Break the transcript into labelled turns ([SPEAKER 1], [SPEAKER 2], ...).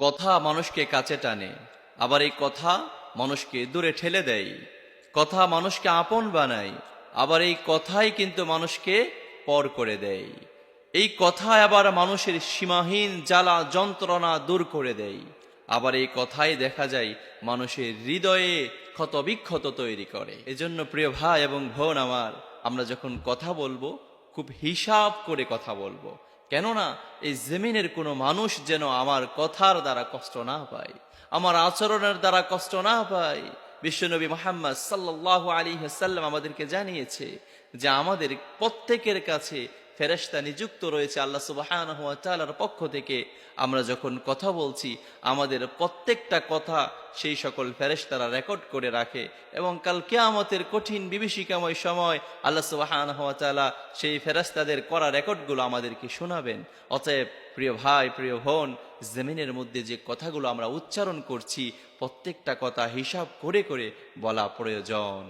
[SPEAKER 1] কথা মানুষকে কাছে টানে, আবার এই কথা মানুষকে দূরে ঠেলে দেয়। কথা মানুষকে আপন বানায়, আবার এই কথাই কিন্তু মানুষকে পর করে দেয়। এই কথায় আবার মানুষের সীমাহীন জ্বালা যন্ত্রণা দূর করে দেয়। আবার এই কথাই দেখা যায় মানুষের হৃদয়ে ক্ষতবিক্ষত তৈরি করে। এজন্য প্রিয় ভাই এবং বোন আমার, আমরা যখন কথা বলবো খুব হিসাব করে কথা বলবো। কেননা এই জমিনের কোনো মানুষ যেন আমার কথার দ্বারা কষ্ট না পায়, আমার আচরণের দ্বারা কষ্ট না পায়। বিশ্বনবী মুহাম্মদ সাল্লাল্লাহু আলাইহি ওয়াসাল্লাম আমাদেরকে জানিয়েছে যে আমাদের প্রত্যেকের কাছে ফেরেশতা নিযুক্ত রয়েছে আল্লাহ সুবহানাহু ওয়া তাআলার পক্ষ থেকে। আমরা যখন কথা বলছি আমাদের প্রত্যেকটা কথা সেই সকল ফেরেশতারা রেকর্ড করে রাখে, এবং কাল কিয়ামতের কঠিন বিভীষিকাময় সময় আল্লাহ সুবহানাহু ওয়া তাআলা সেই ফেরেশতাদের করা রেকর্ডগুলো আমাদেরকে শোনাবেন। অতএব প্রিয় ভাই, প্রিয় বোন, জমিনের মধ্যে যে কথাগুলো আমরা উচ্চারণ করছি প্রত্যেকটা কথা হিসাব করে করে বলা প্রয়োজন।